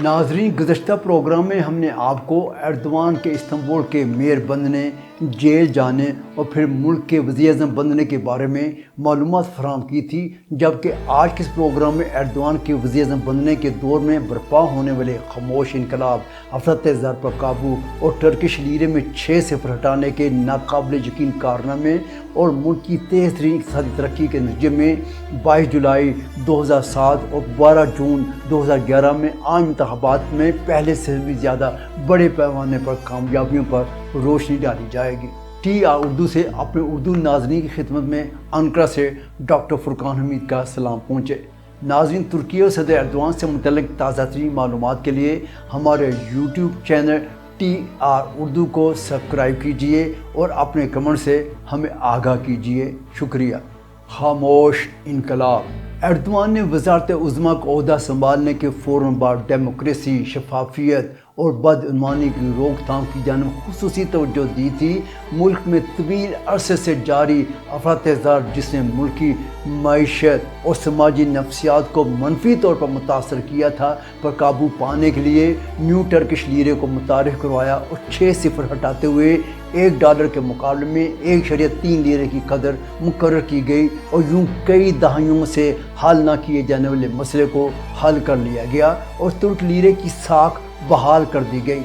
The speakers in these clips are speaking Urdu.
ناظرین، گزشتہ پروگرام میں ہم نے آپ کو ایردوان کے استنبول کے میئر بننے، جیل جانے اور پھر ملک کے وزیر اعظم بننے کے بارے میں معلومات فراہم کی تھی، جبکہ آج کے اس پروگرام میں ایردوان کے وزیر اعظم بننے کے دور میں برپا ہونے والے خاموش انقلاب، افراط زر پر قابو اور ٹرکش لیرے میں 6 صفر ہٹانے کے ناقابل یقین کارنامے اور ملک کی تیز ترین اقتصادی ترقی کے نتیجے میں 22 جولائی 2007 اور 12 جون 2011 میں عام انتخابات میں پہلے سے بھی زیادہ بڑے پیمانے پر کامیابیوں پر روشنی ڈالی جائے گی۔ ٹی آر اردو سے اپنے اردو ناظرین کی خدمت میں انقرہ سے ڈاکٹر فرقان حمید کا سلام پہنچے۔ ناظرین، ترکی اور صدر ایردوان سے متعلق تازہ ترین معلومات کے لیے ہمارے YouTube channel T R Urdu کو سبسکرائب کیجئے اور اپنے کمنٹ سے ہمیں آگاہ کیجئے۔ شکریہ۔ خاموش انقلاب۔ ایردوان نے وزارت عظمیٰ کا عہدہ سنبھالنے کے فوراً بعد ڈیموکریسی، شفافیت اور بدعنوانی کی روک تھام کی جانب خصوصی توجہ دی تھی۔ ملک میں طویل عرصے سے جاری افراط زر، جس نے ملکی معیشت اور سماجی نفسیات کو منفی طور پر متاثر کیا تھا، پر قابو پانے کے لیے نیو ٹرکش لیرے کو متعارف کروایا اور 6 صفر ہٹاتے ہوئے $1 کے مقابلے میں 1.3 لیرے کی قدر مقرر کی گئی، اور یوں کئی دہائیوں سے حل نہ کیے جانے والے مسئلے کو حل کر لیا گیا اور ترک لیرے کی ساکھ بحال کر دی گئی۔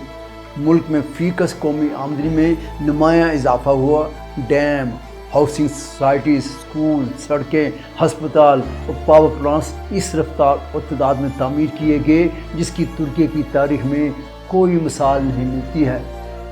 ملک میں فی کس قومی آمدنی میں نمایاں اضافہ ہوا۔ ڈیم، ہاؤسنگ سوسائٹیز، سکول، سڑکیں، ہسپتال اور پاور پلانٹس اس رفتار اور تعداد میں تعمیر کیے گئے جس کی ترکی کی تاریخ میں کوئی مثال نہیں ملتی ہے۔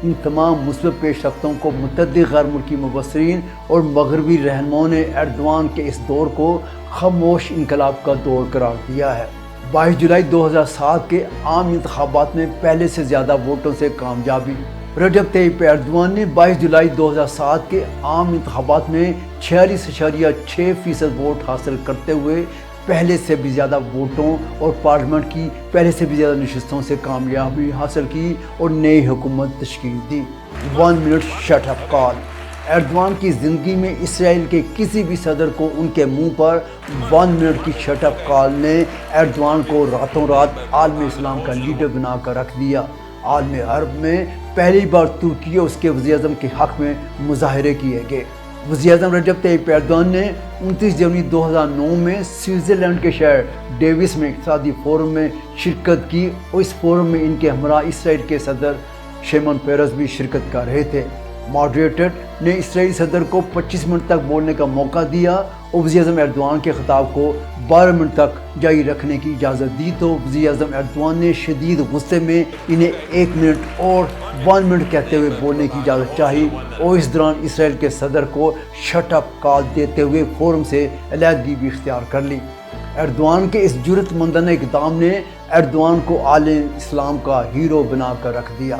ان تمام مثبت پیش رفتوں کو متعدد غیر ملکی مبصرین اور مغربی رہنماؤں نے ایردوان کے اس دور کو خاموش انقلاب کا دور قرار دیا ہے۔ 22 جولائی 2007 کے عام انتخابات میں پہلے سے زیادہ ووٹوں سے کامیابی۔ رجب طیب ایردوان نے 22 جولائی 2007 کے عام انتخابات میں 46.6% ووٹ حاصل کرتے ہوئے پہلے سے بھی زیادہ ووٹوں اور پارلیمنٹ کی پہلے سے بھی زیادہ نشستوں سے کامیابی حاصل کی اور نئی حکومت تشکیل دی۔ 1 منٹ شٹ اپ کال۔ ایردوان کی زندگی میں اسرائیل کے کسی بھی صدر کو ان کے منہ پر 1 منٹ کی شٹ اپ کال نے ایردوان کو راتوں رات عالم اسلام کا لیڈر بنا کر رکھ دیا۔ عالم عرب میں پہلی بار ترکی اور اس کے وزیر اعظم کے حق میں مظاہرے کیے گئے۔ وزیر اعظم رجب طیب ایردوان نے 29 جنوری 2009 میں سوئٹزرلینڈ کے شہر ڈیوس میں اقتصادی فورم میں شرکت کی، اور اس فورم میں ان کے ہمراہ اسرائیل کے صدر شیمون پیرز بھی شرکت کر رہے تھے۔ ماڈریٹر نے اسرائیلی صدر کو 25 منٹ تک بولنے کا موقع دیا اور وزیر اعظم ایردوان کے خطاب کو 12 منٹ تک جاری رکھنے کی اجازت دی، تو وزیر اعظم ایردوان نے شدید غصے میں انہیں 1 منٹ اور 1 منٹ کہتے ہوئے بولنے کی اجازت چاہی، اور اس دوران اسرائیل کے صدر کو شٹ اپ کال دیتے ہوئے فورم سے علیحدگی بھی اختیار کر لی۔ ایردوان کے اس جرأت مندانہ اقدام نے ایردوان کو عالم اسلام کا ہیرو بنا کر رکھ دیا۔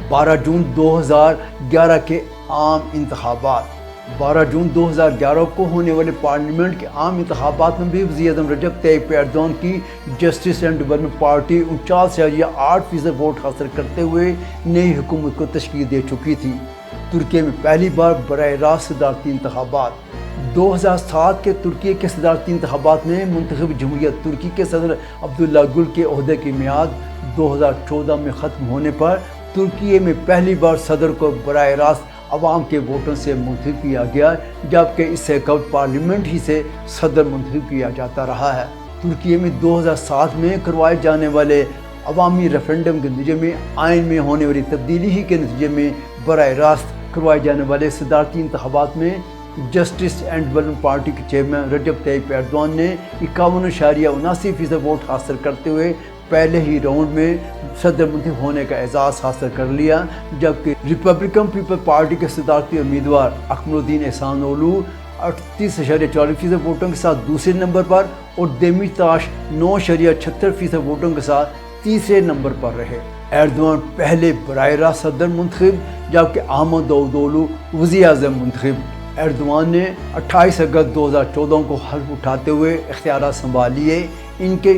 12 جون 2011 کے عام انتخابات۔ 12 جون 2011 کو ہونے والے پارلیمنٹ کے عام انتخابات میں بھی وزیر اعظم رجب طیب ایردوان کی justice and development party 49.8% vote حاصل کرتے ہوئے نئی حکومت کو تشکیل دے چکی تھی۔ ترکی میں پہلی بار براہ راست صدارتی انتخابات۔ 2007 کے ترکی کے صدارتی انتخابات میں منتخب جمہوریت ترکی کے صدر عبداللہ گل کے عہدے کی میعاد 2014 میں ختم ہونے پر ترکی میں پہلی بار صدر کو براہ راست عوام کے ووٹوں سے منتخب کیا گیا، جبکہ اس سے قبل پارلیمنٹ ہی سے صدر منتخب کیا جاتا رہا ہے۔ ترکی میں 2007 میں کروائے جانے والے عوامی ریفرنڈم کے نتیجے میں آئین میں ہونے والی تبدیلی ہی کے نتیجے میں براہ راست کروائے جانے والے صدارتی انتخابات میں جسٹس اینڈ ڈیولپمنٹ پارٹی کے چیئرمین رجب طیب ایردوان نے 51.79% ووٹ حاصل کرتے ہوئے پہلے ہی راؤنڈ میں صدر منتخب ہونے کا اعزاز حاصل کر لیا، جبکہ ریپبلکن پیپل پارٹی کے صدارتی امیدوار اکمل الدین احسان اولو 38.40% ووٹوں کے ساتھ دوسرے نمبر پر اور دیمیتاش 9.76% ووٹوں کے ساتھ تیسرے نمبر پر رہے۔ ایردوان پہلے براہ راست صدر منتخب، جبکہ احمد داؤدولو وزیر اعظم منتخب۔ ایردوان نے 28 اگست 2014 کو حلف اٹھاتے ہوئے اختیارات سنبھال لیے۔ ان کے